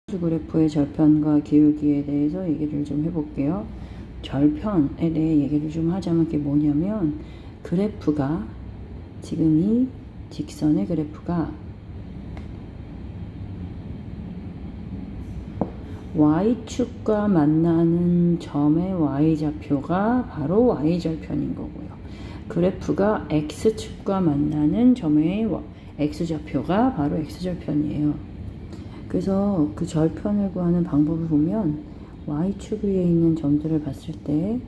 그래프의 절편과 기울기에 대해서 얘기를 좀 해볼게요. 절편에 대해 얘기를 좀 하자면 그게 뭐냐면, 그래프가 지금 이 직선의 그래프가 y축과 만나는 점의 y좌표가 바로 y절편인 거고요. 그래프가 x축과 만나는 점의 x좌표가 바로 x절편이에요. 그래서 그 절편을 구하는 방법을 보면 y축 위에 있는 점들을 봤을 때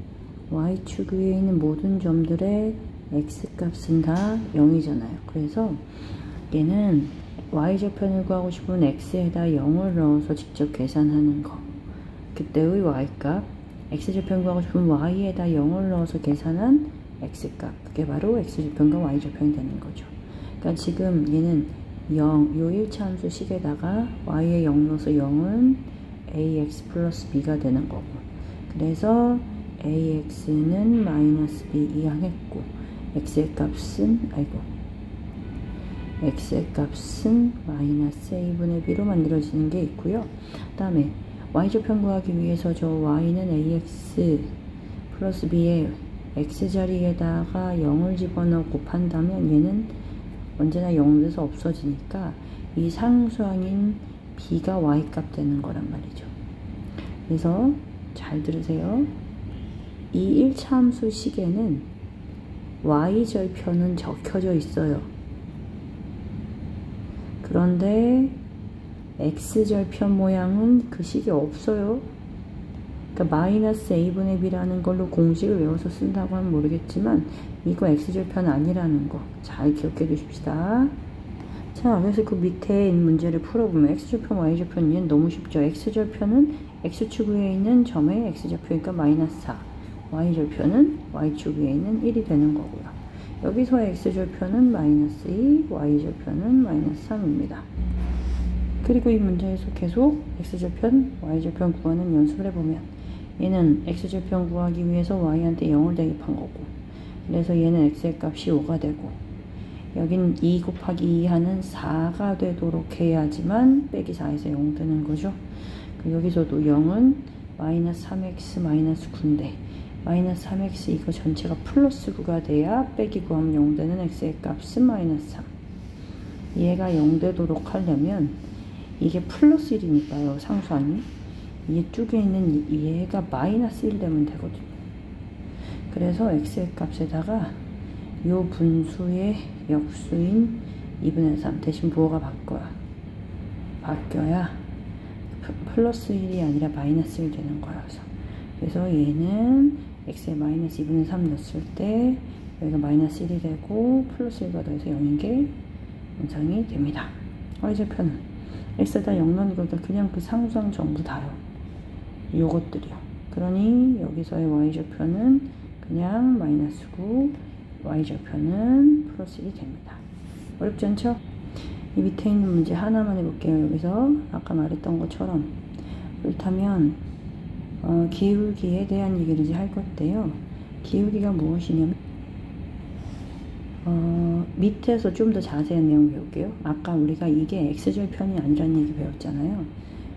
y축 위에 있는 모든 점들의 x값은 다 0이잖아요. 그래서 얘는 y절편을 구하고 싶으면 x에다 0을 넣어서 직접 계산하는 거, 그때의 y값, x절편 구하고 싶으면 y에다 0을 넣어서 계산한 x값, 그게 바로 x절편과 y절편이 되는 거죠. 그러니까 지금 얘는 0, 요 1차 함수 식에다가 y에 0 넣어서 0은 ax 플러스 b가 되는 거고, 그래서 ax는 마이너스 b 이항했고, x의 값은 마이너스 a분의 b로 만들어지는 게 있고요. 그 다음에 y절편 구하기 위해서 저 y는 ax 플러스 b에 x자리에다가 0을 집어넣어 곱한다면 얘는 언제나 0 돼서 없어지니까 이 상수항인 b가 y값 되는 거란 말이죠. 그래서 잘 들으세요. 이 1차 함수 식에는 y절편은 적혀져 있어요. 그런데 x절편 모양은 그 식에 없어요. 그러니까 마이너스 a분의 b라는 걸로 공식을 외워서 쓴다고 하면 모르겠지만 이거 x절편 아니라는 거 잘 기억해 두십시다. 자, 그래서 그 밑에 있는 문제를 풀어보면 x절편, y절편, 얘는 너무 쉽죠. x절편은 x축 위에 있는 점의 x좌표니까 마이너스 4, y절편은 y축 위에 있는 1이 되는 거고요. 여기서의 x절편은 마이너스 2, y절편은 마이너스 3입니다. 그리고 이 문제에서 계속 x절편, y절편 구하는 연습을 해보면 얘는 x절편 구하기 위해서 y한테 0을 대입한 거고, 그래서 얘는 x의 값이 5가 되고, 여긴 2 곱하기 2 하는 4가 되도록 해야지만 빼기 4에서 0 되는 거죠. 여기서도 0은 마이너스 3x 마이너스 9인데 마이너스 3x 이거 전체가 플러스 9가 돼야 빼기 9하면 0 되는 x의 값은 마이너스 3. 얘가 0 되도록 하려면 이게 플러스 1이니까요. 상수항이 이쪽에 있는 얘가 마이너스 1 되면 되거든요. 그래서 x의 값에다가 요 분수의 역수인 2분의 3 대신 부호가 바뀌어야 플러스 1이 아니라 마이너스 1 되는 거예요. 그래서 얘는 x에 마이너스 2분의 3 넣었을 때 여기가 마이너스 1이 되고 플러스 1과 더해서 0인 게 완성이 됩니다. y절편은 x에다 0 넣는 거니까 그냥 그 상수항 전부 다요. 요것들이요. 그러니 여기서의 y절편은 그냥 마이너스 9, y절편은 플러스 1이 됩니다. 어렵지 않죠? 이 밑에 있는 문제 하나만 해볼게요. 여기서 아까 말했던 것처럼, 그렇다면 기울기에 대한 얘기를 이제 할 건데요. 기울기가 무엇이냐면 밑에서 좀 더 자세한 내용 배울게요. 아까 우리가 이게 x절편이 아니라는 얘기 배웠잖아요.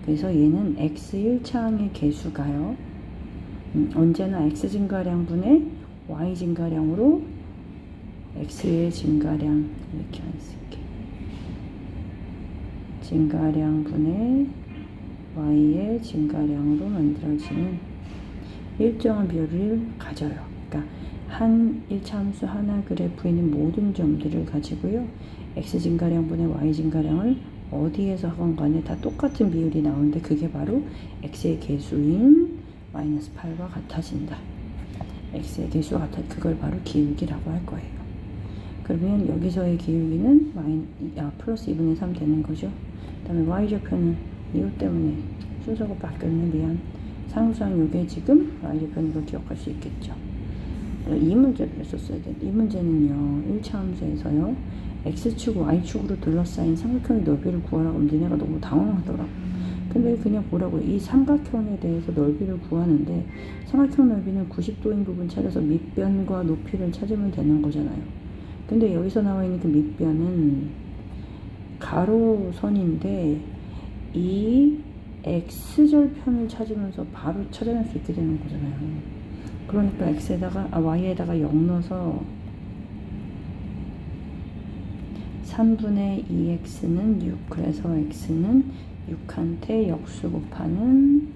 그래서 얘는 x 1차항의 개수가요, 언제나 x 증가량분의 y 증가량으로 x의 증가량, 이렇게 쓸게, 증가량분의 y의 증가량으로 만들어지는 일정한 비율을 가져요. 그러니까 한 1차 함수 하나 그래프에 있는 모든 점들을 가지고요, x 증가량분의 y 증가량을 어디에서 하건 간에 다 똑같은 비율이 나오는데 그게 바로 x의 개수인 마이너스 8과 같아진다. x의 개수와 같아, 그걸 바로 기울기라고 할 거예요. 그러면 여기서의 기울기는 플러스 2분의 3 되는 거죠. 그 다음에 y절편은 이것 때문에 순서가 바뀌었네, 미안. 상수항 요게 지금 y절편인 걸 기억할 수 있겠죠. 이 문제를 했었어야 돼. 이 문제는요, 1차 함수에서요, x축, y축으로 둘러싸인 삼각형의 넓이를 구하라고 하면 니네가 너무 당황하더라고. 근데 그냥 보라고, 이 삼각형에 대해서 넓이를 구하는데 삼각형 넓이는 90도인 부분 찾아서 밑변과 높이를 찾으면 되는 거잖아요. 근데 여기서 나와 있는 그 밑변은 가로선인데 이 x절편을 찾으면서 바로 찾아낼 수 있게 되는 거잖아요. 그러니까 x에다가 y에다가 0 넣어서 3분의 2x는 6. 그래서 x는 6한테 역수 곱하는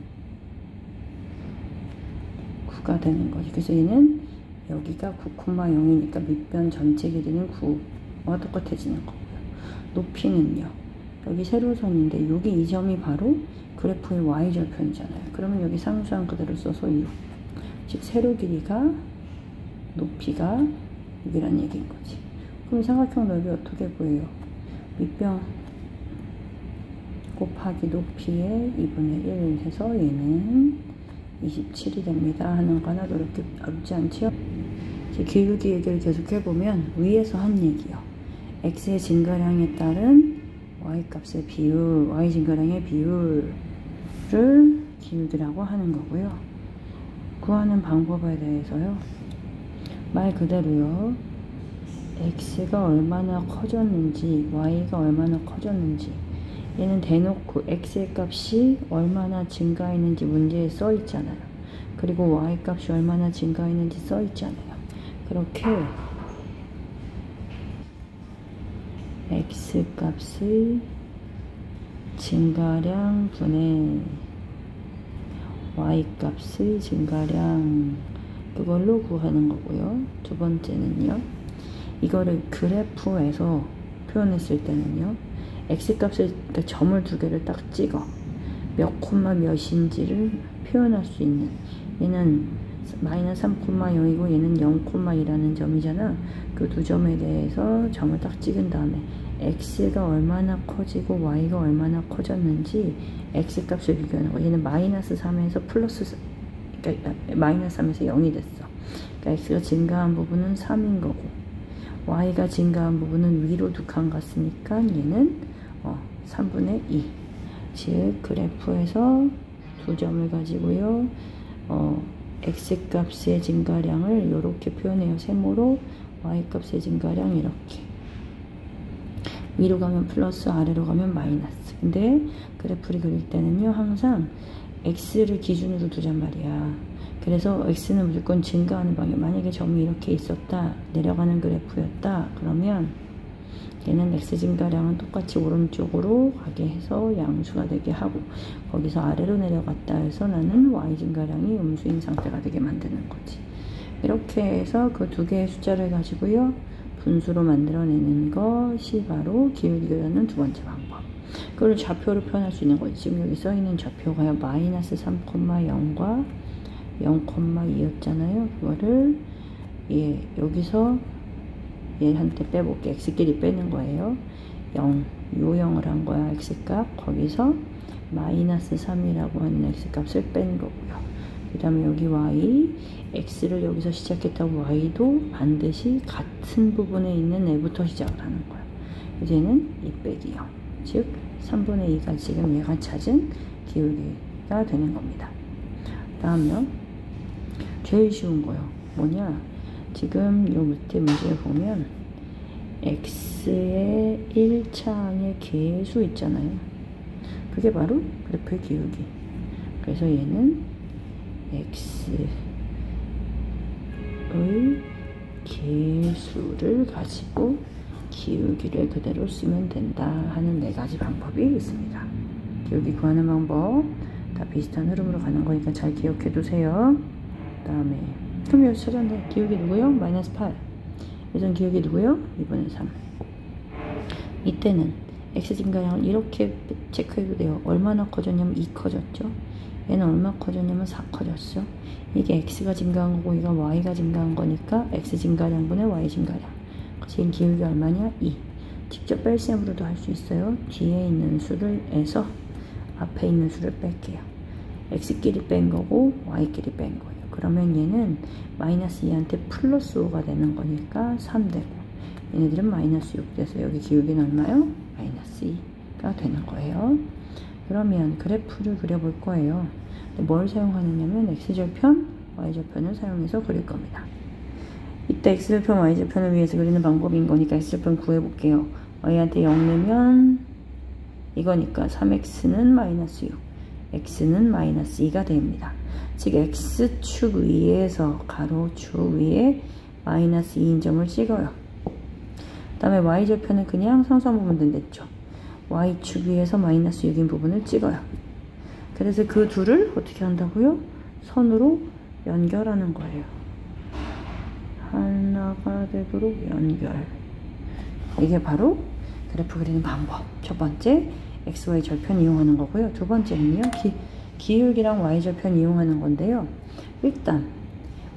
9가 되는 거지. 그래서 얘는 여기가 9,0이니까 밑변 전체 길이는 9와 똑같아지는 거고요. 높이는요. 여기 세로선인데 여기 이 점이 바로 그래프의 y절편이잖아요. 그러면 여기 상수항 그대로 써서 6. 즉 세로 길이가 높이가 6이라는 얘기인 거지. 그럼 삼각형 넓이 어떻게 구해요? 밑변 곱하기 높이의 2분의 1 해서 얘는 27이 됩니다 하는 거 하나도 어렵지 않죠? 기울기 얘기를 계속 해보면 위에서 한 얘기요. x의 증가량에 따른 y값의 비율, y 증가량의 비율을 기울기라고 하는 거고요. 구하는 방법에 대해서요. 말 그대로요. x가 얼마나 커졌는지 y가 얼마나 커졌는지 얘는 대놓고 x의 값이 얼마나 증가했는지 문제에 써 있잖아요. 그리고 y 값이 얼마나 증가했는지 써 있잖아요. 그렇게 x 값의 증가량 분의 y 값의 증가량 그걸로 구하는 거고요. 두 번째는요. 이거를 그래프에서 표현했을 때는요. x값을 그러니까 점을 두 개를 딱 찍어 몇 콤마 몇인지를 표현할 수 있는 얘는 마이너스 3,0이고 얘는 0,2라는 점이잖아. 그 두 점에 대해서 점을 딱 찍은 다음에 x가 얼마나 커지고 y가 얼마나 커졌는지 x값을 비교하는 거. 얘는 마이너스 3에서 플러스 그러니까 마이너스 3에서 0이 됐어. 그러니까 x가 증가한 부분은 3인 거고 y가 증가한 부분은 위로 두 칸 갔으니까 얘는 3분의 2. 즉 그래프에서 두 점을 가지고요. x값의 증가량을 이렇게 표현해요. 세모로 y값의 증가량 이렇게. 위로 가면 플러스, 아래로 가면 마이너스. 근데 그래프를 그릴 때는요. 항상 x를 기준으로 두잔 말이야. 그래서 x는 무조건 증가하는 방향. 만약에 점이 이렇게 있었다. 내려가는 그래프였다. 그러면 얘는 x 증가량은 똑같이 오른쪽으로 가게 해서 양수가 되게 하고 거기서 아래로 내려갔다 해서 나는 y 증가량이 음수인 상태가 되게 만드는 거지. 이렇게 해서 그 두 개의 숫자를 가지고요. 분수로 만들어내는 것이 바로 기울기 계산은 두 번째 방법. 그걸 좌표로 표현할 수 있는 거지. 지금 여기 써있는 좌표가 마이너스 3,0과 0,2였잖아요. 그거를 여기서 얘한테 빼볼게. x끼리 빼는 거예요. 0, 요형을 한 거야. x값. 거기서 마이너스 3이라고 하는 x값을 뺀 거고요. 그 다음에 여기 y, x를 여기서 시작했다고 y도 반드시 같은 부분에 있는 애부터 시작을 하는 거야. 그래서 얘는 2 빼기 0. 즉 3분의 2가 지금 얘가 찾은 기울기가 되는 겁니다. 다음요. 제일 쉬운 거요. 뭐냐? 지금 요 밑에 문제를 보면 x의 1차항의 계수 있잖아요. 그게 바로 그래프의 기울기. 그래서 얘는 x의 계수를 가지고 기울기를 그대로 쓰면 된다 하는 4가지 방법이 있습니다. 기울기 구하는 방법 다 비슷한 흐름으로 가는 거니까 잘 기억해 두세요. 그 다음에 그럼 여기서 찾았는데 기울기 누구요? 마이너스 8. 예전 기울기 누구요? 2분의 3. 이때는 x 증가량을 이렇게 체크해도 돼요. 얼마나 커졌냐면 2 커졌죠. 얘는 얼마 커졌냐면 4 커졌어. 이게 x가 증가한 거고 이건 y가 증가한 거니까 x 증가량분의 y 증가량. 지금 기울기 얼마냐? 2. 직접 뺄셈으로도 할 수 있어요. 뒤에 있는 수를 해서 앞에 있는 수를 뺄게요. x끼리 뺀 거고 y끼리 뺀 거예요. 그러면 얘는 마이너스 2한테 플러스 5가 되는 거니까 3 되고 얘네들은 마이너스 6 돼서 여기 기울기는 얼마요? 마이너스 2가 되는 거예요. 그러면 그래프를 그려볼 거예요. 뭘 사용하느냐면 x절편, y절편을 사용해서 그릴 겁니다. 이때 x절편, y절편을 위해서 그리는 방법인 거니까 x절편 구해볼게요. y한테 0 넣으면 이거니까 3x는 마이너스 6. x는 마이너스 2가 됩니다. 즉 x축 위에서 가로축 위에 마이너스 2인 점을 찍어요. 그 다음에 y절편은 그냥 상수한 부분 된댔죠. y축 위에서 마이너스 6인 부분을 찍어요. 그래서 그 둘을 어떻게 한다고요? 선으로 연결하는 거예요. 하나가 되도록 연결. 이게 바로 그래프 그리는 방법. 첫 번째 xy 절편 이용하는 거고요. 두 번째는요. 기울기랑 y절편 이용하는 건데요. 일단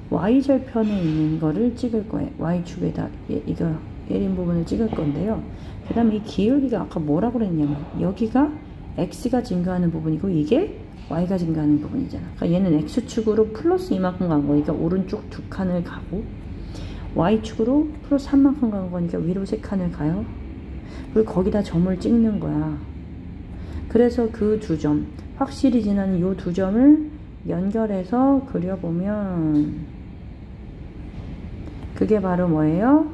y절편에 있는 거를 찍을 거예요. y축에다 이거 1인 부분을 찍을 건데요. 그 다음에 이 기울기가 아까 뭐라고 그랬냐면 여기가 x가 증가하는 부분이고 이게 y가 증가하는 부분이잖아. 그러니까 얘는 x축으로 플러스 이만큼 간 거니까 오른쪽 두 칸을 가고 y축으로 플러스 3만큼 간 거니까 위로 3칸을 가요. 그리고 거기다 점을 찍는 거야. 그래서 그 두 점, 확실히 지나는 요 두 점을 연결해서 그려보면 그게 바로 뭐예요?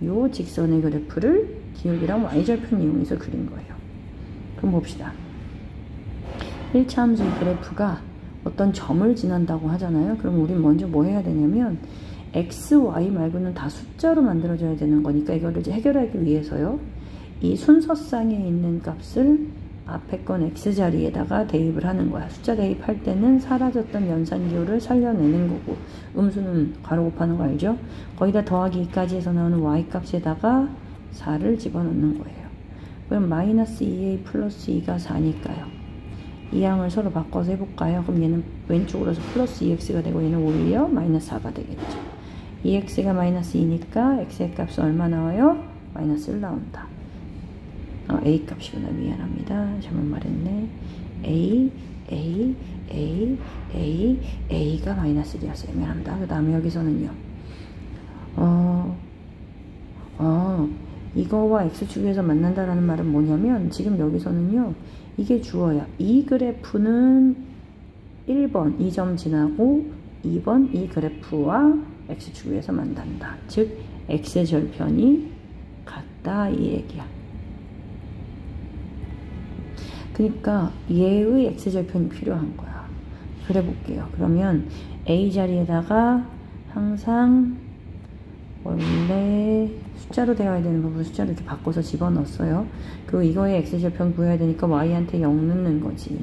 요 직선의 그래프를 기울기랑 y절편 이용해서 그린 거예요. 그럼 봅시다. 1차 함수 그래프가 어떤 점을 지난다고 하잖아요. 그럼 우린 먼저 뭐 해야 되냐면 x, y 말고는 다 숫자로 만들어져야 되는 거니까 이거를 이제 해결하기 위해서요. 이 순서상에 있는 값을 앞에 건 x자리에다가 대입을 하는 거야. 숫자 대입할 때는 사라졌던 연산기호를 살려내는 거고 음수는 괄호 곱하는 거 알죠? 거기다 더하기 2까지 해서 나오는 y값에다가 4를 집어넣는 거예요. 그럼 마이너스 2a 플러스 2가 4니까요. 이 양을 서로 바꿔서 해볼까요? 그럼 얘는 왼쪽으로 해서 플러스 2x가 되고 얘는 오히려 마이너스 4가 되겠죠. 2x가 마이너스 2니까 x의 값은 얼마 나와요? 마이너스 1 나온다. a 값이구나. 미안합니다. 잘못 말했네. a가 마이너스 1이었어요. 미안합니다. 그 다음에 여기서는요. 이거와 x축에서 만난다라는 말은 뭐냐면 지금 여기서는요. 이게 주어야. 이 그래프는 1번 2점 지나고 2번 이 그래프와 x축 위에서 만난다. 즉 x의 절편이 같다 이 얘기야. 그러니까 얘의 x절편이 필요한 거야. 그래 볼게요. 그러면 a 자리에다가 항상 원래 숫자로 되어야 되는 부분 숫자로 이렇게 바꿔서 집어넣었어요. 그리고 이거의 x절편 구해야 되니까 y한테 0 넣는 거지.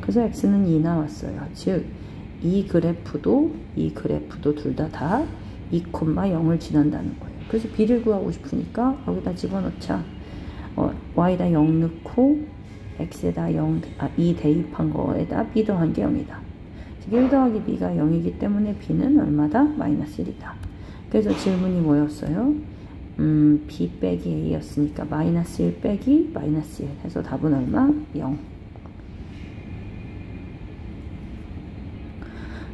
그래서 x는 2 나왔어요. 즉 이 그래프도 둘 다 2,0을 지난다는 거예요. 그래서 b를 구하고 싶으니까 여기다 집어넣자. y에다 0 넣고 x에다 2 대입한 거에다 b 더한 게 0이다. 즉 1 더하기 b가 0이기 때문에 b는 얼마다? 마이너스 1이다. 그래서 질문이 뭐였어요? b 빼기 a였으니까 마이너스 1 빼기 마이너스 1 해서 답은 얼마? 0.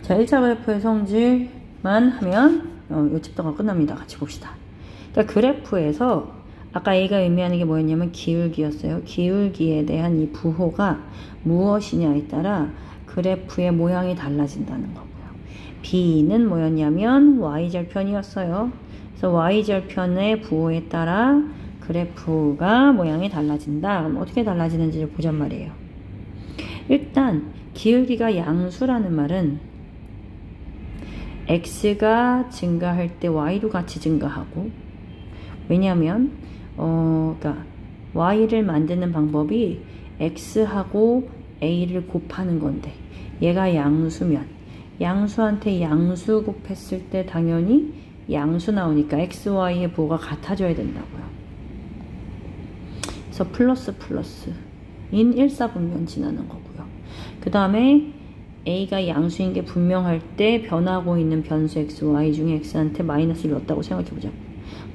자, 1차 그래프의 성질만 하면 이 챕터가 끝납니다. 같이 봅시다. 그러니까 그래프에서 아까 A가 의미하는 게 뭐였냐면 기울기였어요. 기울기에 대한 이 부호가 무엇이냐에 따라 그래프의 모양이 달라진다는 거고요. B는 뭐였냐면 Y절편이었어요. 그래서 Y절편의 부호에 따라 그래프가 모양이 달라진다. 그럼 어떻게 달라지는지를 보잔 말이에요. 일단 기울기가 양수라는 말은 X가 증가할 때 Y도 같이 증가하고 왜냐하면 그러니까 Y를 만드는 방법이 X하고 A를 곱하는 건데 얘가 양수면 양수한테 양수 곱했을 때 당연히 양수 나오니까 X, Y의 부호가 같아져야 된다고요. 그래서 플러스인 1사분면 지나는 거고요. 그 다음에 A가 양수인 게 분명할 때 변하고 있는 변수 X, Y 중에 X한테 마이너스를 넣었다고 생각해보자.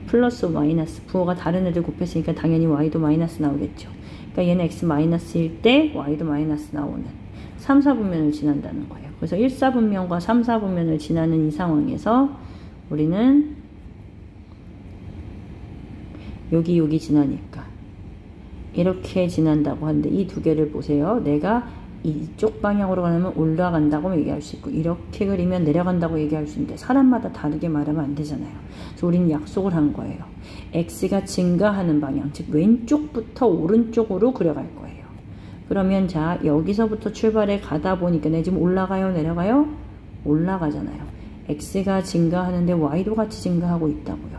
플러스 마이너스 부호가 다른 애들 곱했으니까 당연히 Y도 마이너스 나오겠죠. 그러니까 얘는 X 마이너스일 때 Y도 마이너스 나오는 3, 4분면을 지난다는 거예요. 그래서 1, 4분면과 3, 4분면을 지나는 이 상황에서 우리는 여기 지나니까 이렇게 지난다고 하는데 이 두 개를 보세요. 내가 이쪽 방향으로 가면 올라간다고 얘기할 수 있고 이렇게 그리면 내려간다고 얘기할 수 있는데 사람마다 다르게 말하면 안 되잖아요. 그래서 우리는 약속을 한 거예요. X가 증가하는 방향, 즉 왼쪽부터 오른쪽으로 그려갈 거예요. 그러면 자, 여기서부터 출발해 가다 보니까 내 지금 올라가요, 내려가요? 올라가잖아요. x가 증가하는데 y도 같이 증가하고 있다고요.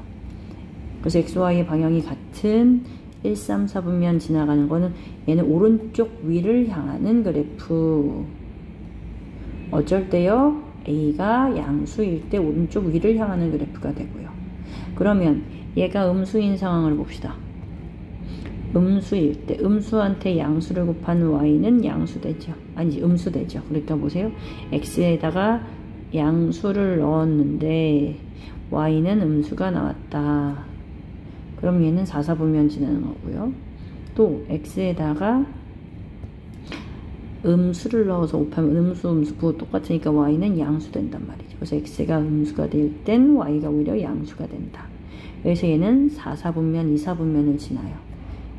그래서 xy의 방향이 같은 1, 3, 4분면 지나가는 거는 얘는 오른쪽 위를 향하는 그래프. 어쩔 때요? a가 양수일 때 오른쪽 위를 향하는 그래프가 되고요. 그러면 얘가 음수인 상황을 봅시다. 음수일 때 음수한테 양수를 곱하는 y는 양수되죠. 아니지, 음수되죠. 그러니까 보세요. x에다가 양수를 넣었는데 y는 음수가 나왔다. 그럼 얘는 4, 4분면 지나는 거고요. 또 x에다가 음수를 넣어서 곱하면 음수 그거 똑같으니까 y는 양수 된단 말이죠. 그래서 x가 음수가 될 땐 y가 오히려 양수가 된다. 그래서 얘는 4, 4분면, 2, 4분면을 지나요.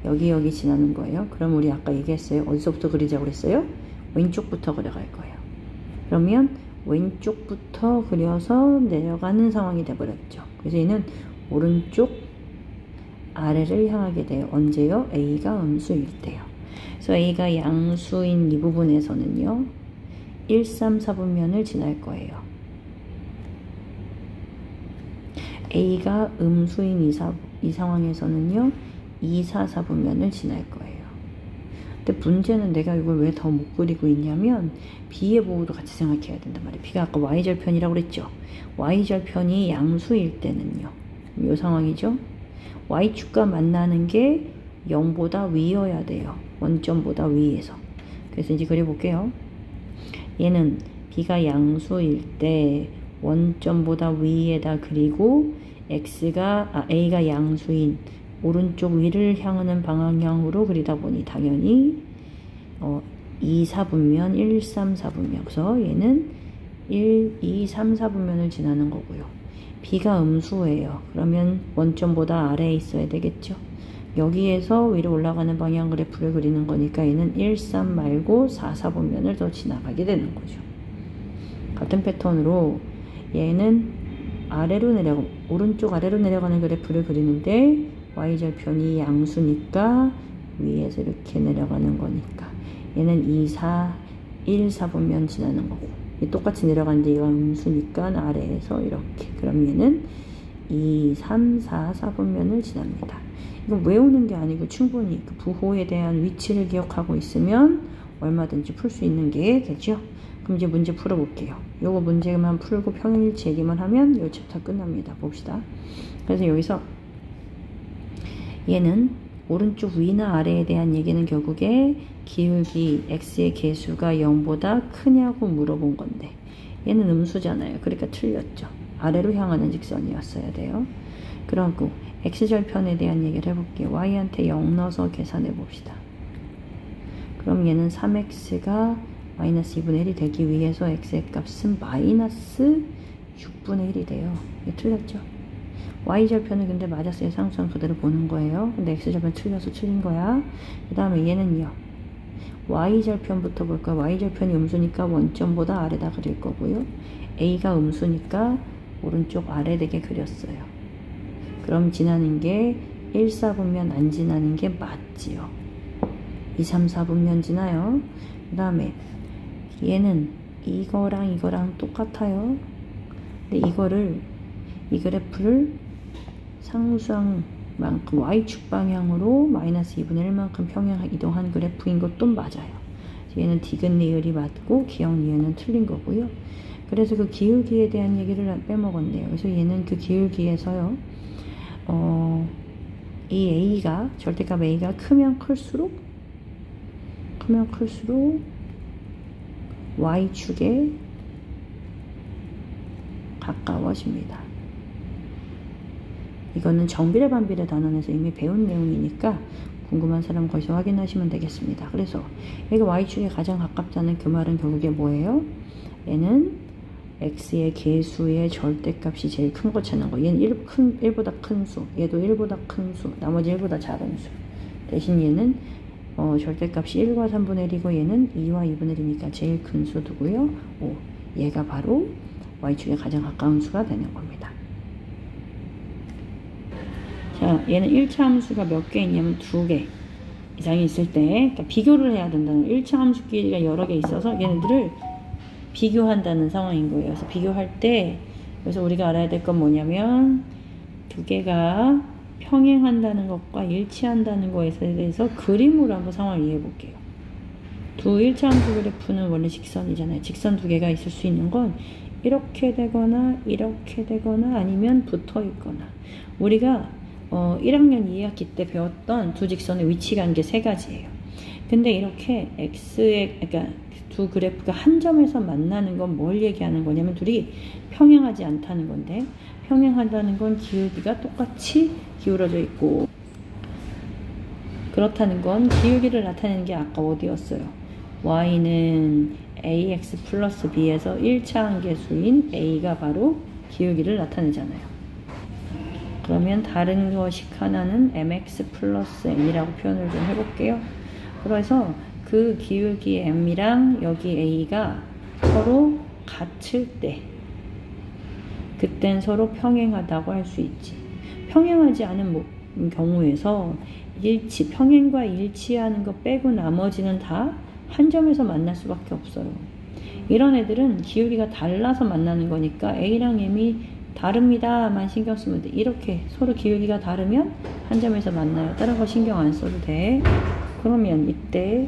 여기 지나는 거예요. 그럼 우리 아까 얘기했어요. 어디서부터 그리자고 그랬어요? 왼쪽부터 그려갈 거예요. 그러면 왼쪽부터 그려서 내려가는 상황이 돼버렸죠. 그래서 얘는 오른쪽 아래를 향하게 돼요. 언제요? a가 음수일 때요. 그래서 a가 양수인 이 부분에서는요. 1, 3, 4분면을 지날 거예요. a가 음수인 이 상황에서는요. 2, 4, 4분면을 지날 거예요. 근데 문제는 내가 이걸 왜 더 못 그리고 있냐면 b의 보호도 같이 생각해야 된단 말이에요. b가 아까 y절편이라고 그랬죠. y절편이 양수일 때는요. 이 상황이죠. y축과 만나는 게 0보다 위여야 돼요. 원점보다 위에서. 그래서 이제 그려볼게요. 얘는 b가 양수일 때 원점보다 위에다 그리고 a가 양수인 오른쪽 위를 향하는 방향으로 그리다 보니 당연히 2, 4분면, 1, 3, 4분면. 그래서 얘는 1, 2, 3, 4분면을 지나는 거고요. b가 음수예요. 그러면 원점보다 아래에 있어야 되겠죠. 여기에서 위로 올라가는 방향 그래프를 그리는 거니까 얘는 1, 3 말고 4, 4분면을 더 지나가게 되는 거죠. 같은 패턴으로 얘는 오른쪽 아래로 내려가는 그래프를 그리는데 y절편이 양수니까 위에서 이렇게 내려가는 거니까 얘는 2, 4, 1, 4분면 지나는 거고 똑같이 내려가는데 얘가 음수니까 아래에서 이렇게 그럼 얘는 2, 3, 4, 4분면을 지납니다. 이건 외우는 게 아니고 충분히 그 부호에 대한 위치를 기억하고 있으면 얼마든지 풀 수 있는 게 되죠. 그럼 이제 문제 풀어볼게요. 요거 문제만 풀고 평일치 얘기만 하면 요 챕터 끝납니다. 봅시다. 그래서 여기서 얘는 오른쪽 위나 아래에 대한 얘기는 결국에 기울기 x의 개수가 0보다 크냐고 물어본 건데 얘는 음수잖아요. 그러니까 틀렸죠. 아래로 향하는 직선이었어야 돼요. 그러고 x절편에 대한 얘기를 해볼게요. y한테 0 넣어서 계산해 봅시다. 그럼 얘는 3x가 마이너스 2분의 1이 되기 위해서 x의 값은 마이너스 6분의 1이 돼요. 이게 틀렸죠. y절편은 근데 맞았어요. 상수항 그대로 보는 거예요. 근데 x절편 틀려서 틀린 거야. 그 다음에 얘는요. y절편부터 볼까요? y절편이 음수니까 원점보다 아래다 그릴 거고요. a가 음수니까 오른쪽 아래 되게 그렸어요. 그럼 지나는 게 1, 4분면 안 지나는 게 맞지요. 2, 3, 4분면 지나요. 그 다음에 얘는 이거랑 똑같아요. 근데 이 그래프를 상수항만큼 y축 방향으로 마이너스 2분의 1만큼 평행 이동한 그래프인 것도 맞아요. 얘는 디귿 리을이 맞고 기역 리을은 틀린 거고요. 그래서 그 기울기에 대한 얘기를 빼먹었네요. 그래서 얘는 그 기울기에서요. 이 a가 절대값 a가 크면 클수록 y축에 가까워집니다. 이거는 정비례 반비례 단원에서 이미 배운 내용이니까 궁금한 사람 거기서 확인하시면 되겠습니다. 그래서 여기가 y축에 가장 가깝다는 그 말은 결국에 뭐예요? 얘는 x의 개수의 절대값이 제일 큰 거 찾는 거. 얘는 1보다 큰 수, 얘도 1보다 큰 수, 나머지 1보다 작은 수. 대신 얘는 절대값이 1과 3분의 1이고 얘는 2와 2분의 1이니까 제일 큰 수 두고요. 얘가 바로 y축에 가장 가까운 수가 되는 겁니다. 자, 얘는 1차 함수가 몇 개 있냐면 2개. 이상이 있을 때 그러니까 비교를 해야 된다는 1차 함수 길이가 여러 개 있어서 얘네들을 비교한다는 상황인 거예요. 그래서 비교할 때 그래서 우리가 알아야 될 건 뭐냐면 두 개가 평행한다는 것과 일치한다는 것에 대해서 그림으로 한번 상황을 이해해 볼게요. 두 1차 함수 그래프는 원래 직선이잖아요. 직선 두 개가 있을 수 있는 건 이렇게 되거나 아니면 붙어 있거나 우리가 1학년 2학기 때 배웠던 두 직선의 위치 관계 세 가지예요. 근데 이렇게 x의 그러니까 두 그래프가 한 점에서 만나는 건 뭘 얘기하는 거냐면 둘이 평행하지 않다는 건데 평행한다는 건 기울기가 똑같이 기울어져 있고 그렇다는 건 기울기를 나타내는 게 아까 어디였어요? y는 ax 플러스 b에서 1차 한계수인 a가 바로 기울기를 나타내잖아요. 그러면 다른 것이 하나는 mx 플러스 n이라고 표현을 좀 해볼게요. 그래서 그 기울기 m이랑 여기 a가 서로 같을 때 그땐 서로 평행하다고 할 수 있지. 평행하지 않은 경우에서 평행과 일치하는 것 빼고 나머지는 다 한 점에서 만날 수밖에 없어요. 이런 애들은 기울기가 달라서 만나는 거니까 a랑 m이 다릅니다만 신경 쓰면 돼. 이렇게 서로 기울기가 다르면 한 점에서 만나요. 다른 거 신경 안 써도 돼. 그러면 이때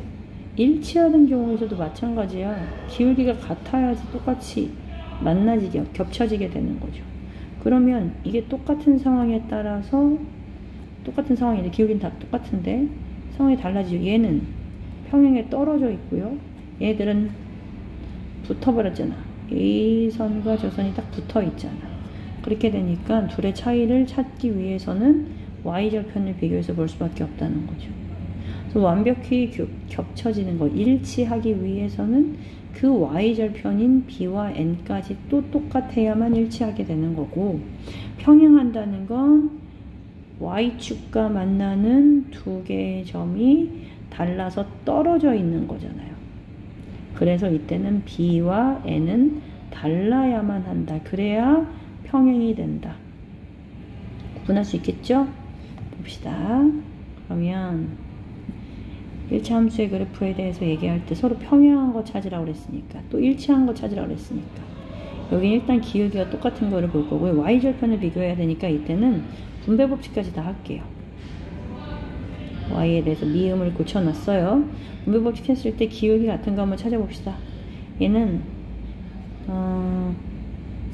일치하는 경우에서도 마찬가지야. 기울기가 같아야지 똑같이 만나지게 겹쳐지게 되는 거죠. 그러면 이게 똑같은 상황에 따라서 똑같은 상황인데 기울기는 다 똑같은데 상황이 달라지죠. 얘는 평행에 떨어져 있고요. 얘들은 붙어버렸잖아. 이 선과 저 선이 딱 붙어 있잖아. 그렇게 되니까 둘의 차이를 찾기 위해서는 y절편을 비교해서 볼 수밖에 없다는 거죠. 그래서 완벽히 겹쳐지는 거, 일치하기 위해서는 그 y절편인 b와 n까지 또 똑같아야만 일치하게 되는 거고 평행한다는 건 y축과 만나는 두 개의 점이 달라서 떨어져 있는 거잖아요. 그래서 이때는 b와 n은 달라야만 한다. 그래야 평행이 된다. 구분할 수 있겠죠? 봅시다. 그러면 1차 함수의 그래프에 대해서 얘기할 때 서로 평행한 거 찾으라고 그랬으니까 또 일치한 거 찾으라고 그랬으니까 여기 일단 기울기가 똑같은 거를 볼 거고요. y절편을 비교해야 되니까 이때는 분배 법칙까지 다 할게요. y에 대해서 미음을 고쳐놨어요. 분배 법칙 했을 때 기울기 같은 거 한번 찾아봅시다. 얘는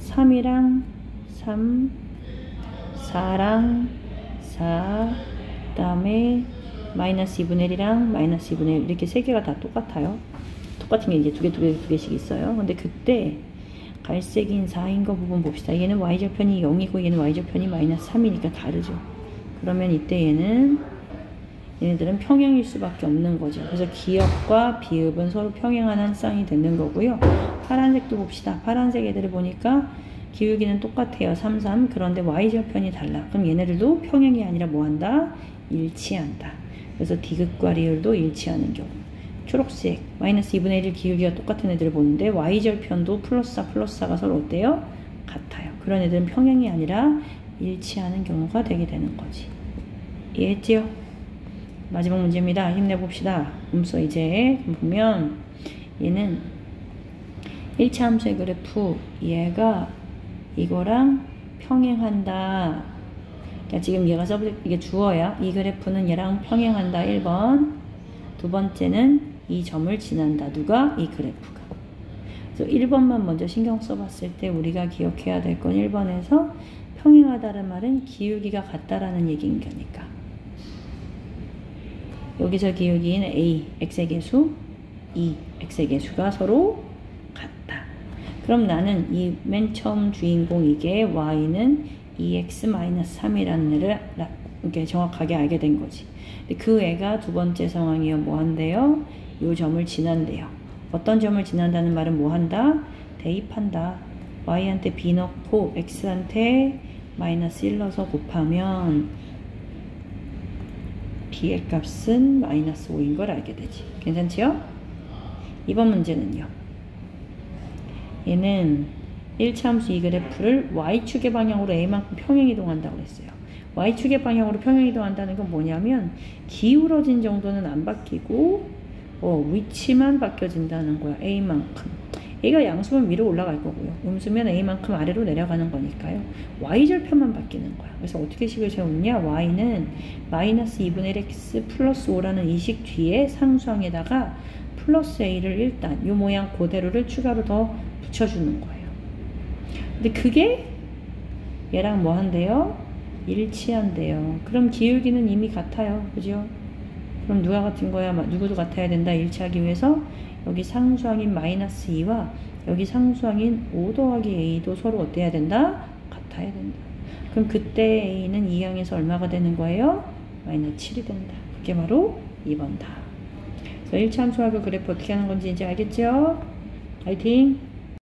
3이랑 3, 4랑 4, 그 다음에 마이너스 2분의 1이랑 마이너스 2분의 1 이렇게 세 개가 다 똑같아요. 똑같은 게 이제 두 개씩 있어요. 근데 그때 갈색인 4인 거 부분 봅시다. 얘는 y절편이 0이고 얘는 y절편이 마이너스 3이니까 다르죠. 그러면 이때 얘네들은 평행일 수밖에 없는 거죠. 그래서 기역과 비읍은 서로 평행한 한 쌍이 되는 거고요. 파란색도 봅시다. 파란색 애들을 보니까 기울기는 똑같아요. 3, 3. 그런데 y절편이 달라. 그럼 얘네들도 평행이 아니라 뭐한다? 일치한다. 그래서 디귿과 리을도 일치하는 경우. 초록색 마이너스 2분의 1 기울기가 똑같은 애들을 보는데 y절편도 플러스 4 플러스 4가 서로 어때요? 같아요. 그런 애들은 평행이 아니라 일치하는 경우가 되게 되는 거지. 이해했지요? 마지막 문제입니다. 힘내봅시다. 음수 이제 보면 얘는 1차 함수의 그래프 얘가 이거랑 평행한다. 그러니까 지금 얘가 이게 주어야 이 그래프는 얘랑 평행한다. 1번. 두 번째는 이 점을 지난다. 누가? 이 그래프가. 그래서 1번만 먼저 신경 써봤을 때 우리가 기억해야 될 건 1번에서 평행하다는 말은 기울기가 같다라는 얘기인 거니까. 여기서 기울기는 a, x의 개수, x의 개수가 서로 같다. 그럼 나는 이 맨 처음 주인공 이게 y는 2x-3이라는 애를 이렇게 정확하게 알게 된 거지. 근데 그 애가 두 번째 상황이요. 뭐 한대요? 요 점을 지난대요. 어떤 점을 지난다는 말은 뭐 한다? 대입한다. y한테 b 넣고 x한테 마이너스 1 넣어서 곱하면 b의 값은 마이너스 5인 걸 알게 되지. 괜찮지요? 이번 문제는요. 얘는 1차 함수 이 그래프를 y축의 방향으로 a만큼 평행 이동한다고 했어요. y축의 방향으로 평행이동한다는 건 뭐냐면 기울어진 정도는 안 바뀌고 위치만 바뀌어진다는 거야. a만큼. a가 양수면 위로 올라갈 거고요. 음수면 a만큼 아래로 내려가는 거니까요. y절편만 바뀌는 거야. 그래서 어떻게 식을 세우느냐. y는 마이너스 2분의 1 x 플러스 5라는 이 식 뒤에 상수항에다가 플러스 a를 일단 이 모양 그대로를 추가로 더 붙여주는 거예요. 근데 그게 얘랑 뭐 한대요? 일치한대요. 그럼 기울기는 이미 같아요. 그죠? 그럼 누가 같은 거야? 누구도 같아야 된다. 일치하기 위해서 여기 상수항인 마이너스 2와 여기 상수항인 5 더하기 a도 서로 어때야 된다? 같아야 된다. 그럼 그때 a는 2항에서 얼마가 되는 거예요? 마이너스 7이 된다. 그게 바로 2번 답. 그래서 1차 함수하고 그래프 어떻게 하는 건지 이제 알겠죠? 화이팅!